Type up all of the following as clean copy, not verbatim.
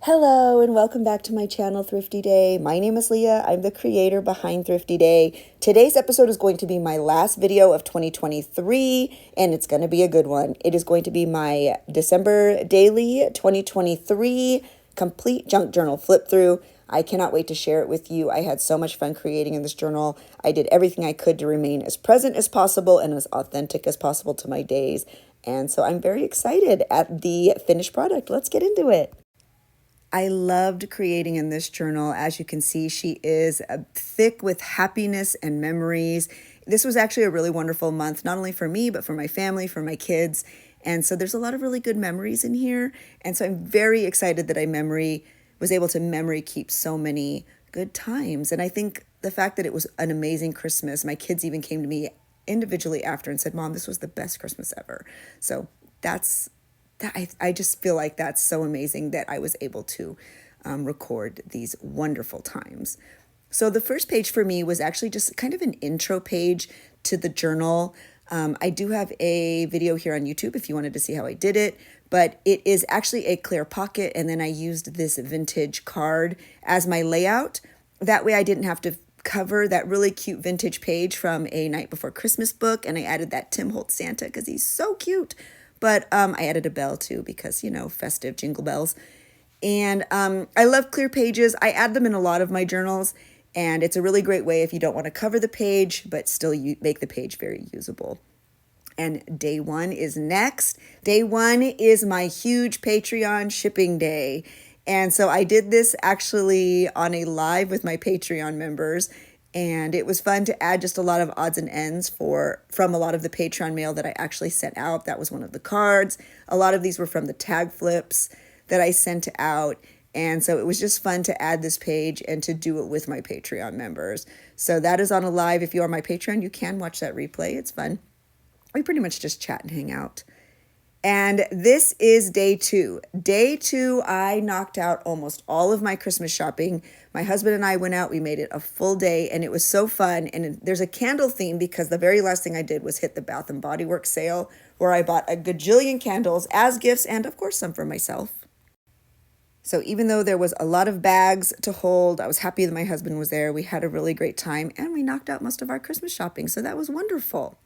Hello and welcome back to my channel, Thrifty Day. My name is Leah. I'm the creator behind Thrifty Day. Today's episode is going to be my last video of 2023, and it's going to be a good one. It is going to be my December daily 2023 complete junk journal flip through. I cannot wait to share it with you. I had so much fun creating in this journal. I did everything I could to remain as present as possible and as authentic as possible to my days. And so I'm very excited at the finished product. Let's get into it. I loved creating in this journal. As you can see, she is thick with happiness and memories. This was actually a really wonderful month, not only for me, but for my family, for my kids. And so there's a lot of really good memories in here. And so I'm very excited that I was able to memory keep so many good times. And I think the fact that it was an amazing Christmas, my kids even came to me individually after and said, "Mom, this was the best Christmas ever." So I just feel like that's so amazing that I was able to record these wonderful times. So the first page for me was actually just kind of an intro page to the journal. I do have a video here on YouTube if you wanted to see how I did it, but it is actually a clear pocket, and then I used this vintage card as my layout. That way I didn't have to cover that really cute vintage page from A Night Before Christmas book, and I added that Tim Holtz Santa because he's so cute. But I added a bell too because, festive jingle bells. And I love clear pages. I add them in a lot of my journals. And it's a really great way if you don't want to cover the page, but still make the page very usable. And day one is next. Day one is my huge Patreon shipping day. And so I did this actually on a live with my Patreon members. And it was fun to add just a lot of odds and ends from a lot of the Patreon mail that I actually sent out. That was one of the cards. A lot of these were from the tag flips that I sent out. And so it was just fun to add this page and to do it with my Patreon members. So that is on a live. If you are my Patreon, you can watch that replay. It's fun. We pretty much just chat and hang out. And this is day two. Day two, I knocked out almost all of my Christmas shopping. My husband and I went out. We made it a full day, and it was so fun. And there's a candle theme because the very last thing I did was hit the Bath & Body Works sale where I bought a gajillion candles as gifts and, of course, some for myself. So even though there was a lot of bags to hold, I was happy that my husband was there. We had a really great time, and we knocked out most of our Christmas shopping, so that was wonderful.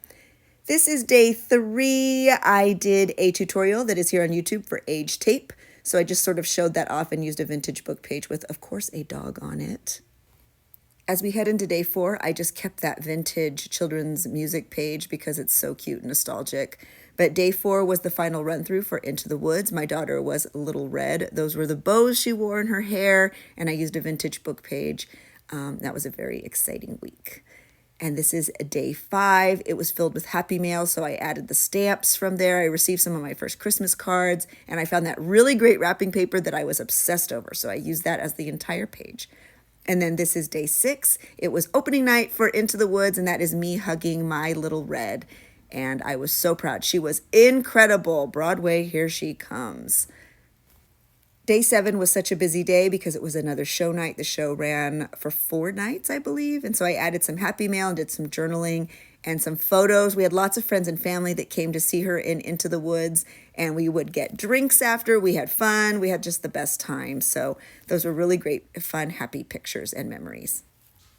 This is day three. I did a tutorial that is here on YouTube for age tape. So I just sort of showed that off and used a vintage book page with, of course, a dog on it. As we head into day four, I just kept that vintage children's music page because it's so cute and nostalgic. But day four was the final run through for Into the Woods. My daughter was Little Red. Those were the bows she wore in her hair, and I used a vintage book page. That was a very exciting week. And this is day five. It was filled with happy mail, so I added the stamps from there. I received some of my first Christmas cards, and I found that really great wrapping paper that I was obsessed over, so I used that as the entire page. And then this is day six. It was opening night for Into the Woods, and that is me hugging my Little Red. And I was so proud. She was incredible. Broadway, here she comes. Day seven was such a busy day because it was another show night. The show ran for 4 nights, I believe. And so I added some happy mail and did some journaling and some photos. We had lots of friends and family that came to see her in Into the Woods, and we would get drinks after. We had fun. We had just the best time. So those were really great, fun, happy pictures and memories.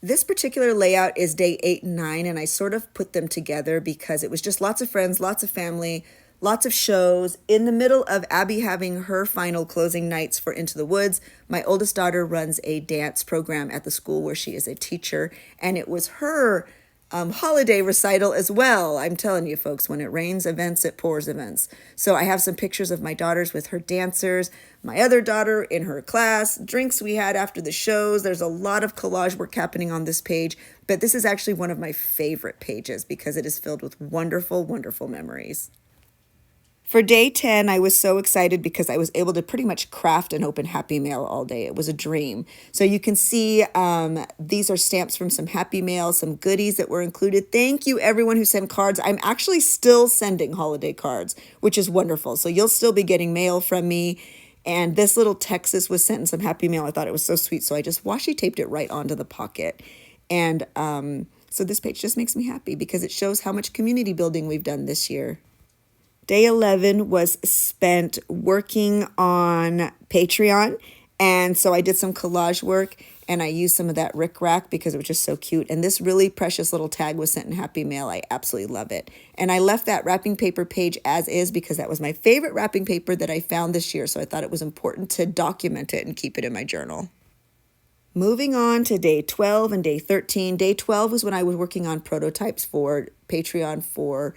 This particular layout is day 8 and 9, and I sort of put them together because it was just lots of friends, lots of family, lots of shows. In the middle of Abby having her final closing nights for Into the Woods, my oldest daughter runs a dance program at the school where she is a teacher, and it was her holiday recital as well. I'm telling you, folks, when it rains events, it pours events. So I have some pictures of my daughters with her dancers, my other daughter in her class, drinks we had after the shows. There's a lot of collage work happening on this page, but this is actually one of my favorite pages because it is filled with wonderful, wonderful memories. For day 10, I was so excited because I was able to pretty much craft and open Happy Mail all day. It was a dream. So you can see these are stamps from some Happy Mail, some goodies that were included. Thank you, everyone who sent cards. I'm actually still sending holiday cards, which is wonderful. So you'll still be getting mail from me. And this little Texas was sent in some Happy Mail. I thought it was so sweet. So I just washi taped it right onto the pocket. And so this page just makes me happy because it shows how much community building we've done this year. Day 11 was spent working on Patreon And so I did some collage work and I used some of that rickrack because it was just so cute. And this really precious little tag was sent in Happy Mail. I absolutely love it. And I left that wrapping paper page as is because that was my favorite wrapping paper that I found this year. So I thought it was important to document it and keep it in my journal. Moving on to day 12 and day 13. Day 12 was when I was working on prototypes for Patreon for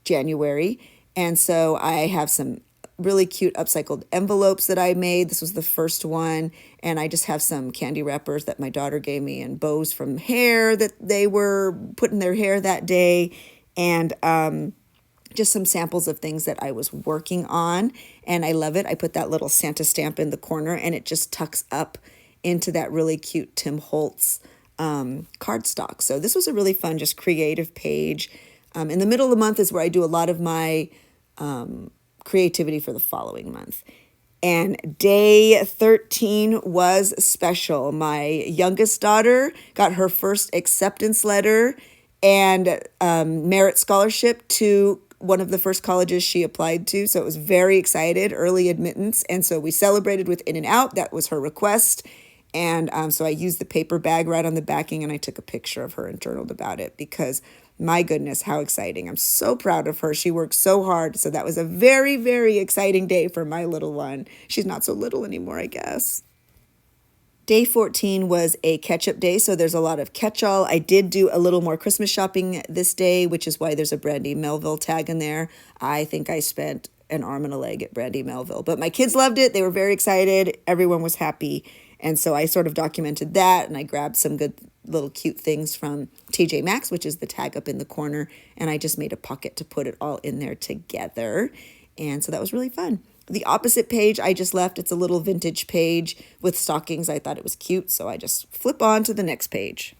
January. And so I have some really cute upcycled envelopes that I made. This was the first one. And I just have some candy wrappers that my daughter gave me and bows from hair that they were put in their hair that day. And just some samples of things that I was working on. And I love it. I put that little Santa stamp in the corner and it just tucks up into that really cute Tim Holtz cardstock. So this was a really fun, just creative page. In the middle of the month is where I do a lot of my creativity for the following month. And day 13 was special. My youngest daughter got her first acceptance letter and merit scholarship to one of the first colleges she applied to. So it was very excited, early admittance. And so we celebrated with In-N-Out. That was her request. And so I used the paper bag right on the backing and I took a picture of her and journaled about it because my goodness, how exciting. I'm so proud of her. She worked so hard. So that was a very, very exciting day for my little one. She's not so little anymore, I guess. Day 14 was a catch-up day, so there's a lot of catch-all. I did do a little more Christmas shopping this day, which is why there's a Brandy Melville tag in there. I think I spent an arm and a leg at Brandy Melville. But my kids loved it. They were very excited. Everyone was happy. And so I sort of documented that, and I grabbed some good little cute things from TJ Maxx, which is the tag up in the corner, and I just made a pocket to put it all in there together. And so that was really fun. The opposite page I just left, it's a little vintage page with stockings. I thought it was cute, so I just flip on to the next page.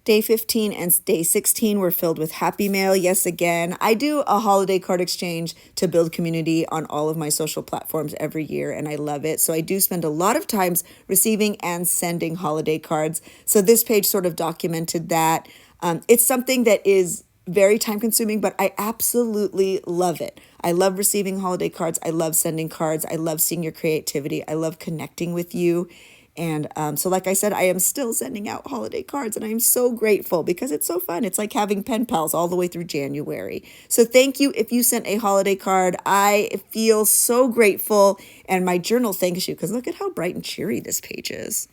Day 15 and day 16 were filled with Happy Mail. Yes, again, I do a holiday card exchange to build community on all of my social platforms every year, and I love it. So I do spend a lot of times receiving and sending holiday cards. So this page sort of documented that. It's something that is very time consuming, but I absolutely love it. I love receiving holiday cards. I love sending cards. I love seeing your creativity. I love connecting with you. And so like I said, I am still sending out holiday cards and I am so grateful because it's so fun. It's like having pen pals all the way through January. So thank you if you sent a holiday card. I feel so grateful and my journal thanks you because look at how bright and cheery this page is.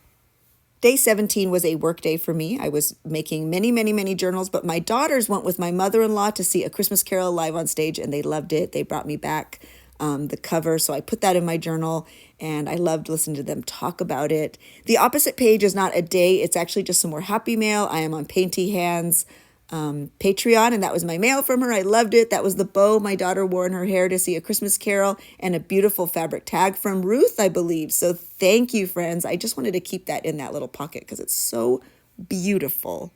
Day 17 was a work day for me. I was making many, many, many journals, but my daughters went with my mother-in-law to see A Christmas Carol live on stage and they loved it. They brought me back the cover. So I put that in my journal and I loved listening to them talk about it. The opposite page is not a day. It's actually just some more Happy Mail. I am on Painty Hands Patreon, and that was my mail from her. I loved it. That was the bow my daughter wore in her hair to see A Christmas Carol and a beautiful fabric tag from Ruth, I believe. So thank you, friends. I just wanted to keep that in that little pocket because it's so beautiful.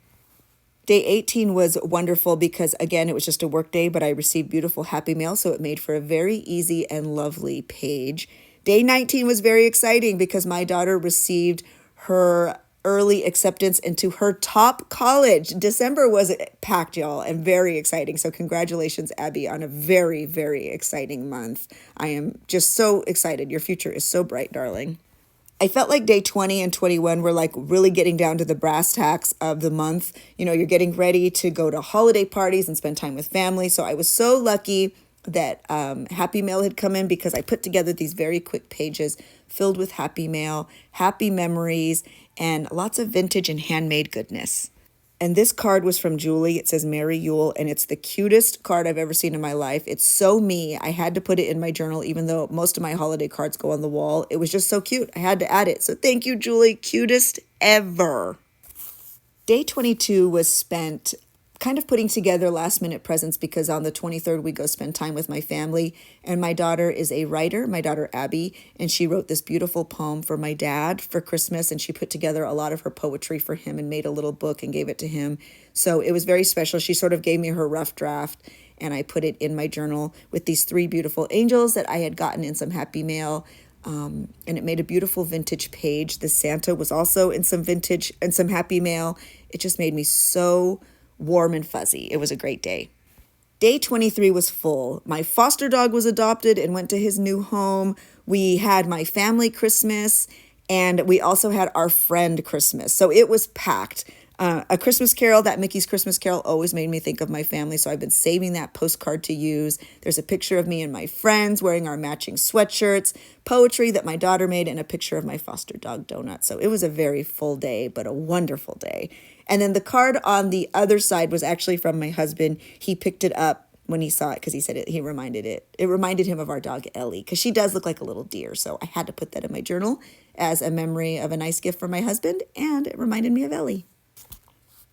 Day 18 was wonderful because, again, it was just a work day, but I received beautiful Happy Mail, so it made for a very easy and lovely page. Day 19 was very exciting because my daughter received her early acceptance into her top college. December was packed, y'all, and very exciting. So congratulations, Abby, on a very, very exciting month. I am just so excited. Your future is so bright, darling. I felt like day 20 and 21 were like really getting down to the brass tacks of the month. You know, you're getting ready to go to holiday parties and spend time with family. So I was so lucky that Happy Mail had come in because I put together these very quick pages filled with Happy Mail, happy memories, and lots of vintage and handmade goodness. And this card was from Julie. It says Merry Yule, and it's the cutest card I've ever seen in my life. It's so me. I had to put it in my journal, even though most of my holiday cards go on the wall. It was just so cute. I had to add it. So thank you, Julie. Cutest ever. Day 22 was spent kind of putting together last minute presents because on the 23rd we go spend time with my family, and my daughter is a writer, my daughter Abby, and she wrote this beautiful poem for my dad for Christmas, and she put together a lot of her poetry for him and made a little book and gave it to him. So it was very special. She sort of gave me her rough draft and I put it in my journal with these 3 beautiful angels that I had gotten in some Happy Mail. And it made a beautiful vintage page. The Santa was also in some vintage and some Happy Mail. It just made me so warm and fuzzy. It was a great day. Day 23 was full. My foster dog was adopted and went to his new home. We had my family Christmas, And we also had our friend Christmas. So it was packed. A Christmas Carol, that Mickey's Christmas Carol always made me think of my family. So I've been saving that postcard to use. There's a picture of me and my friends wearing our matching sweatshirts, poetry that my daughter made, and a picture of my foster dog, Donut. So it was a very full day, but a wonderful day. And then the card on the other side was actually from my husband. He picked it up when he saw it because he said it reminded him of our dog Ellie, because she does look like a little deer. So I had to put that in my journal as a memory of a nice gift from my husband, and it reminded me of Ellie.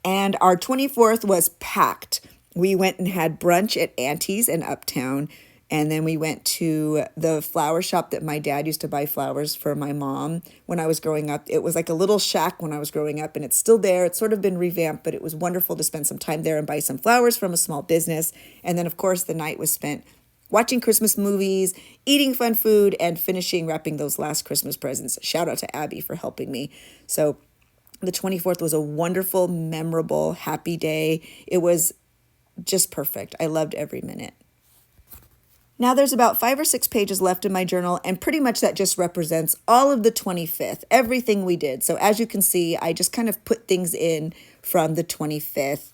And our 24th was packed. We went and had brunch at Auntie's in Uptown. And then we went to the flower shop that my dad used to buy flowers for my mom when I was growing up. It was like a little shack when I was growing up, and it's still there. It's sort of been revamped, but it was wonderful to spend some time there and buy some flowers from a small business. And then, of course, the night was spent watching Christmas movies, eating fun food, and finishing wrapping those last Christmas presents. Shout out to Abby for helping me. So the 24th was a wonderful, memorable, happy day. It was just perfect. I loved every minute. Now there's about 5 or 6 pages left in my journal, and pretty much that just represents all of the 25th, everything we did. So as you can see, I just kind of put things in from the 25th.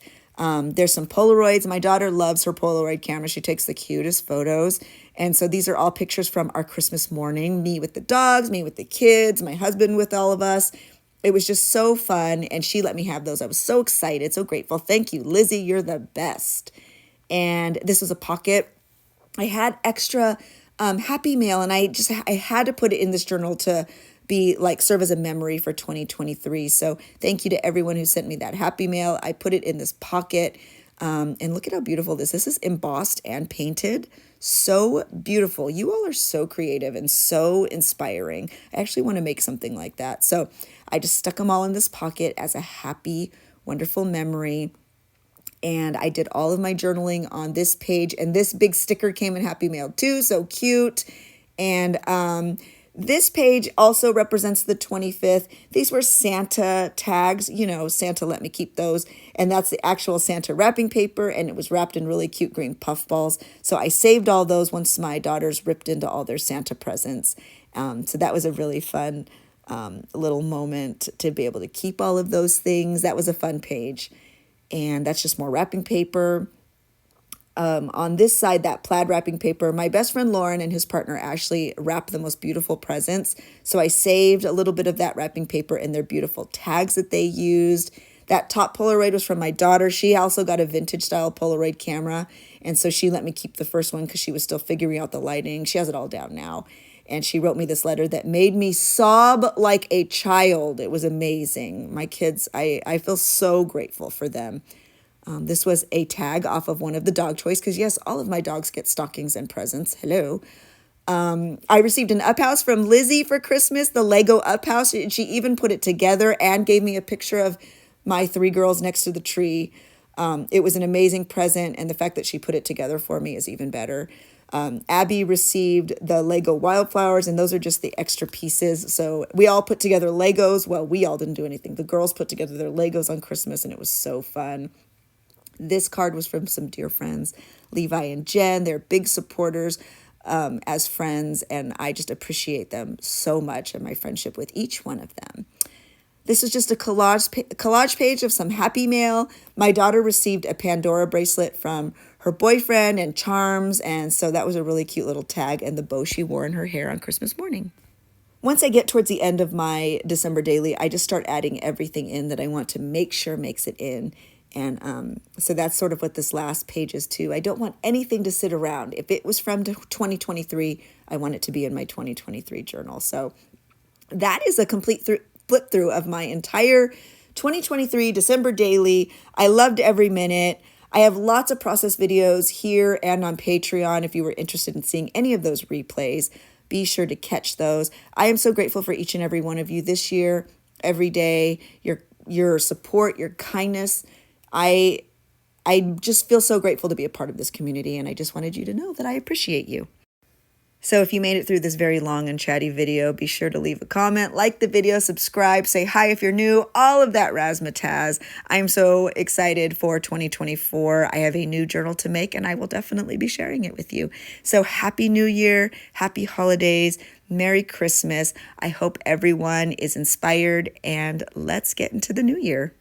There's some Polaroids. My daughter loves her Polaroid camera. She takes the cutest photos. And so these are all pictures from our Christmas morning, me with the dogs, me with the kids, my husband with all of us. It was just so fun, and she let me have those. I was so excited, so grateful. Thank you, Lizzie. You're the best. And this was a pocket. I had extra Happy Mail, and I had to put it in this journal to be like serve as a memory for 2023. So thank you to everyone who sent me that Happy Mail. I put it in this pocket, and look at how beautiful this is. This is embossed and painted. So beautiful. You all are so creative and so inspiring. I actually want to make something like that. So I just stuck them all in this pocket as a happy, wonderful memory. And I did all of my journaling on this page. And this big sticker came in Happy Mail too. So cute. And this page also represents the 25th. These were Santa tags. You know, Santa let me keep those. And that's the actual Santa wrapping paper. And it was wrapped in really cute green puff balls. So I saved all those once my daughters ripped into all their Santa presents. So that was a really fun little moment to be able to keep all of those things. That was a fun page. And that's just more wrapping paper. On this side, that plaid wrapping paper, my best friend Lauren and his partner Ashley wrapped the most beautiful presents. So I saved a little bit of that wrapping paper in their beautiful tags that they used. That top Polaroid was from my daughter. She also got a vintage style Polaroid camera. And so she let me keep the first one because she was still figuring out the lighting. She has it all down now. And she wrote me this letter that made me sob like a child. It was amazing. My kids, I feel so grateful for them. This was a tag off of one of the dog toys because, yes, all of my dogs get stockings and presents. Hello. I received an up house from Lizzie for Christmas, the Lego up house. She even put it together and gave me a picture of my 3 girls next to the tree. It was an amazing present, and the fact that she put it together for me is even better. Abby received the Lego wildflowers, and those are just the extra pieces. So we all put together Legos. Well, we all didn't do anything. The girls put together their Legos on Christmas, and it was so fun. This card was from some dear friends, Levi and Jen. They're big supporters as friends, and I just appreciate them so much and my friendship with each one of them. This is just a collage page of some Happy Mail. My daughter received a Pandora bracelet from her boyfriend and charms, and so that was a really cute little tag, and the bow she wore in her hair on Christmas morning. Once I get towards the end of my December daily, I just start adding everything in that I want to make sure makes it in. And so that's sort of what this last page is too. I don't want anything to sit around. If it was from 2023, I want it to be in my 2023 journal. So that is a complete flip through of my entire 2023 December daily. I loved every minute. I have lots of process videos here and on Patreon. If you were interested in seeing any of those replays, be sure to catch those. I am so grateful for each and every one of you this year, every day, your support, your kindness. I just feel so grateful to be a part of this community, and I just wanted you to know that I appreciate you. So if you made it through this very long and chatty video, be sure to leave a comment, like the video, subscribe, say hi if you're new, all of that razzmatazz. I'm so excited for 2024. I have a new journal to make, and I will definitely be sharing it with you. So happy New Year, happy holidays. Merry Christmas. I hope everyone is inspired, and let's get into the new year.